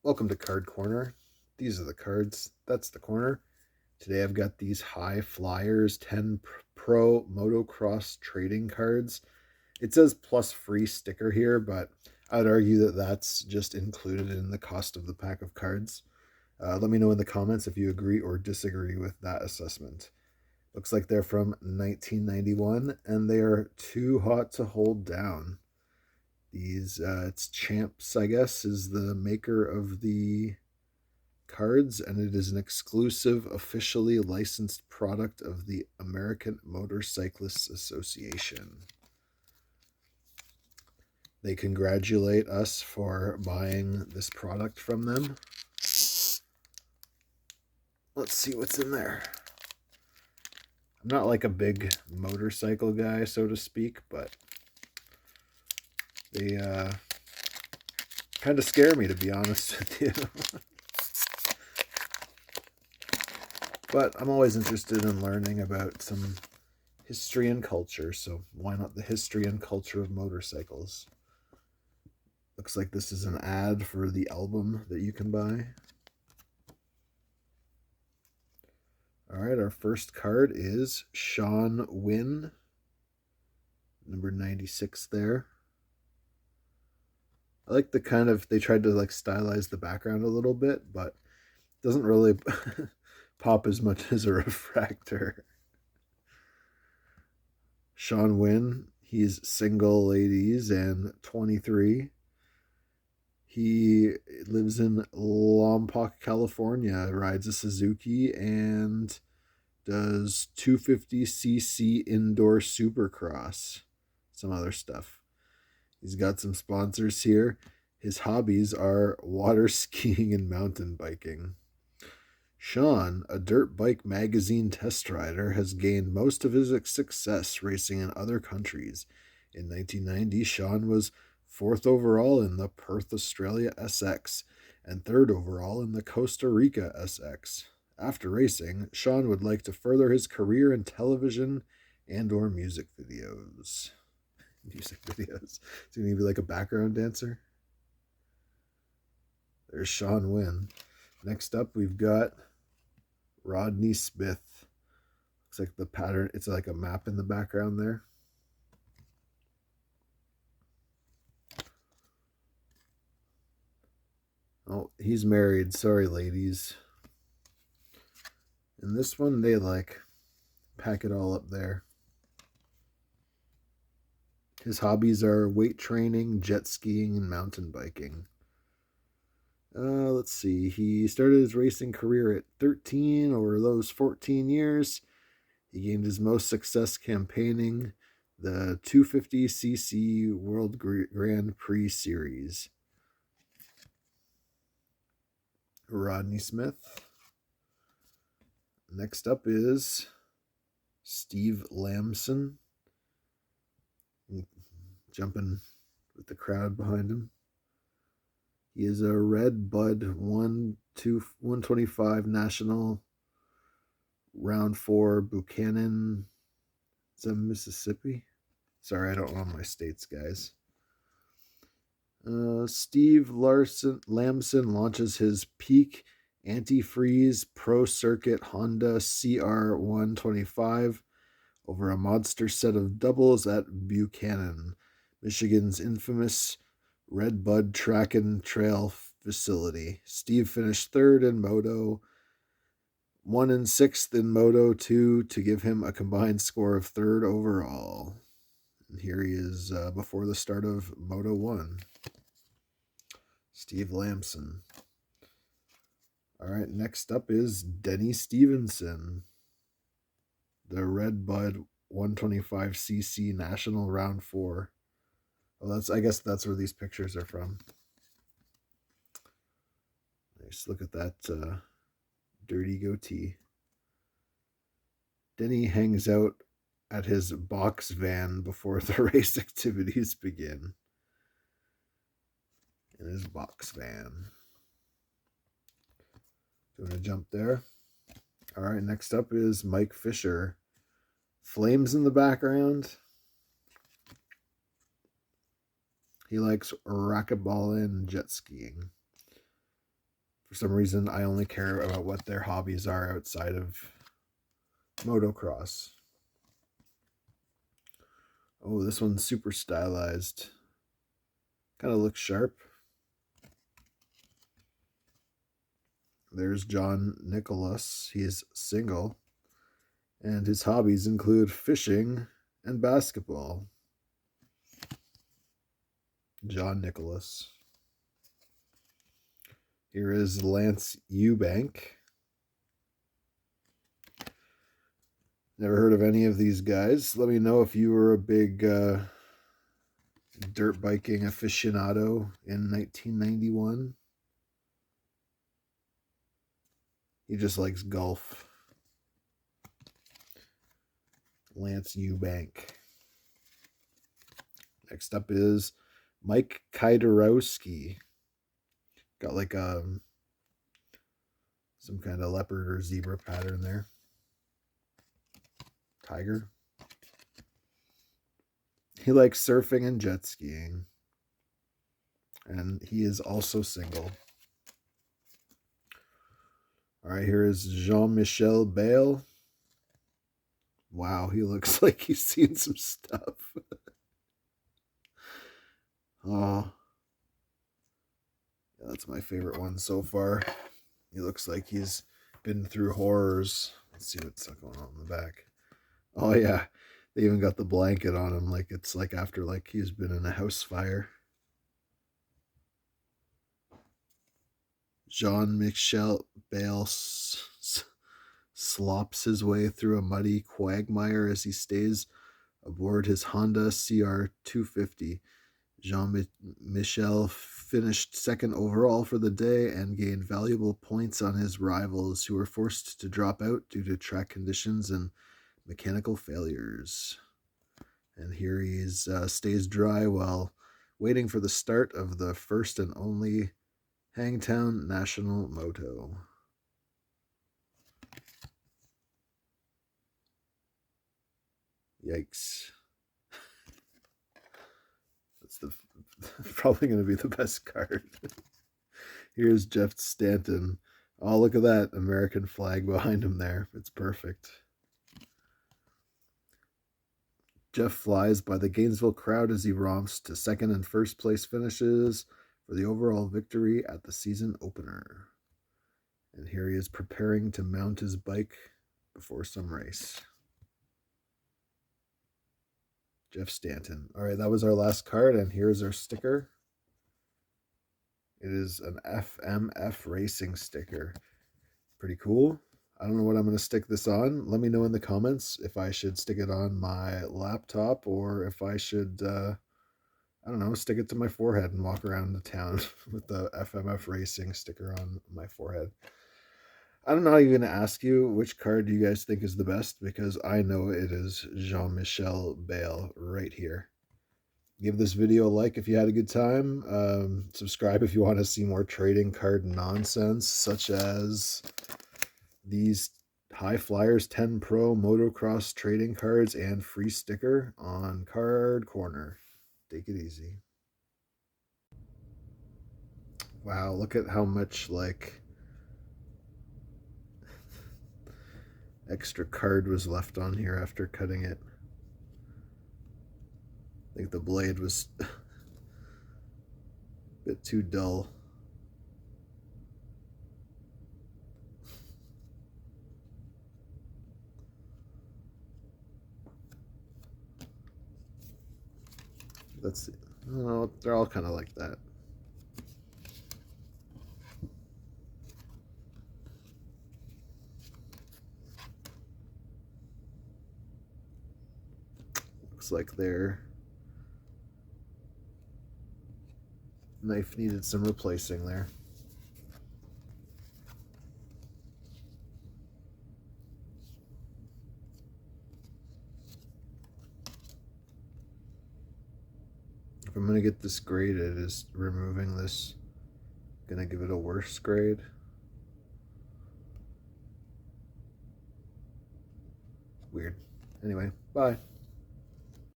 Welcome to Card Corner. These are the cards. That's the corner. Today I've got these High Flyers 10 Pro Motocross trading cards. It says plus free sticker here, but I'd argue that that's just included in the cost of the pack of cards. Let me know in the comments if you agree or disagree with that assessment. Looks like they're from 1991 and they are too hot to hold down. It's Champs, I guess, is the maker of the cards, and it is an exclusive, officially licensed product of the American Motorcyclists Association. They congratulate us for buying this product from them. Let's see what's in there. I'm not like a big motorcycle guy, so to speak, but they kind of scare me, to be honest with you. But I'm always interested in learning about some history and culture, so why not the history and culture of motorcycles? Looks like this is an ad for the album that you can buy. All right, our first card is Sean Wynn, number 96 there. I like the kind of, they tried to like stylize the background a little bit, but it doesn't really pop as much as a refractor. Sean Wynn, he's single, ladies, and 23. He lives in Lompoc, California, rides a Suzuki, and does 250cc indoor supercross, some other stuff. He's got some sponsors here. His hobbies are water skiing and mountain biking. Sean, a dirt bike magazine test rider, has gained most of his success racing in other countries. In 1990, Sean was 4th overall in the Perth, Australia SX and 3rd overall in the Costa Rica SX. After racing, Sean would like to further his career in television and or music videos. Music videos. Is he going to be like a background dancer? There's Sean Wynn. Next up, we've got Rodney Smith. Looks like the pattern, it's like a map in the background there. Oh, he's married. Sorry, ladies. And this one, they like pack it all up there. His hobbies are weight training, jet skiing, and mountain biking. Let's see. He started his racing career at 13. Over those 14 years, he gained his most success campaigning the 250cc World Grand Prix Series. Rodney Smith. Next up is Steve Lamson, jumping with the crowd behind him. He is a Red Bud 125 National Round 4 Buchanan. Is that Mississippi? Sorry, I don't know my states, guys. Steve Lamson launches his peak antifreeze pro circuit Honda CR125 over a monster set of doubles at Buchanan, Michigan's infamous Red Bud Track and Trail facility. Steve finished 3rd in Moto 1 and 6th in Moto 2 to give him a combined score of 3rd overall. And here he is before the start of Moto 1. Steve Lamson. All right, next up is Denny Stevenson, the Red Bud 125cc National Round 4. Well, I guess that's where these pictures are from. Nice, look at that dirty goatee. Denny hangs out at his box van before the race activities begin. In his box van. Doing a jump there. All right, next up is Mike Fisher. Flames in the background. He likes racquetball and jet skiing. For some reason, I only care about what their hobbies are outside of motocross. Oh, this one's super stylized. Kind of looks sharp. There's John Nicholas. He's single. And his hobbies include fishing and basketball. John Nicholas. Here is Lance Eubank. Never heard of any of these guys. Let me know if you were a big dirt biking aficionado in 1991. He just likes golf. Lance Eubank. Next up is Mike Kajdarowski. Got like some kind of leopard or zebra pattern there. Tiger. He likes surfing and jet skiing. And he is also single. All right, here is Jean-Michel Bayle. Wow, he looks like he's seen some stuff. Oh, yeah, that's my favorite one so far. He looks like he's been through horrors. Let's see what's going on in the back. Oh yeah, they even got the blanket on him, like it's like after like he's been in a house fire. Jean-Michel Bayle slops his way through a muddy quagmire as he stays aboard his Honda CR250. Jean-Michel finished second overall for the day and gained valuable points on his rivals, who were forced to drop out due to track conditions and mechanical failures. And here he stays dry while waiting for the start of the first and only Hangtown National Moto. Yikes. That's probably going to be the best card. Here's Jeff Stanton. Oh, look at that American flag behind him there. It's perfect. Jeff flies by the Gainesville crowd as he romps to second and first place finishes for the overall victory at the season opener. And here he is preparing to mount his bike before some race. Jeff Stanton. All right, that was our last card, and here's our sticker. It is an FMF Racing sticker. Pretty cool. I don't know what I'm going to stick this on. Let me know in the comments if I should stick it on my laptop or if I should, I don't know, stick it to my forehead and walk around the town with the FMF Racing sticker on my forehead. I'm not even going to ask you which card do you guys think is the best, because I know it is Jean-Michel Bayle right here. Give this video a like if you had a good time. Subscribe if you want to see more trading card nonsense, such as these High Flyers 10 Pro Motocross trading cards and free sticker on Card Corner. Take it easy. Wow, look at how much like extra card was left on here after cutting it. I think the blade was a bit too dull. That's, I don't know, they're all kind of like that. Looks like their knife needed some replacing there. If I'm going to get this graded, is removing this going to give it a worse grade? Weird. Anyway, bye.